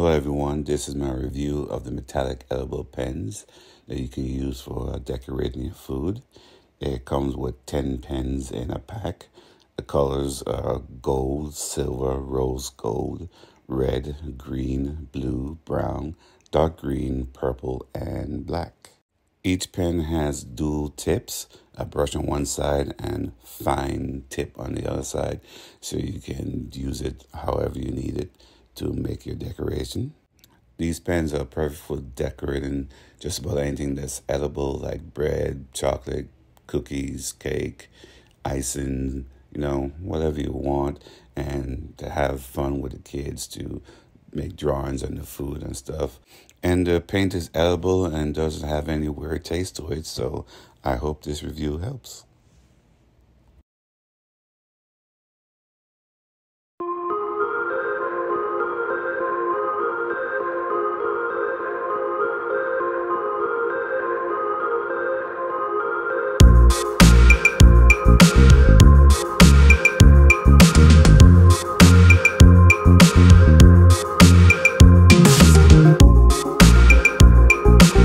Hello everyone, this is my review of the metallic edible pens that you can use for decorating your food. It comes with 10 pens in a pack. The colors are gold, silver, rose gold, red, green, blue, brown, dark green, purple, and black. Each pen has dual tips, a brush on one side and fine tip on the other side, so you can use it however you need it to make your decoration. These pens are perfect for decorating just about anything that's edible, like bread, chocolate, cookies, cake, icing, whatever you want, and to have fun with the kids to make drawings on the food and stuff. And the paint is edible and doesn't have any weird taste to it, so I hope this review helps.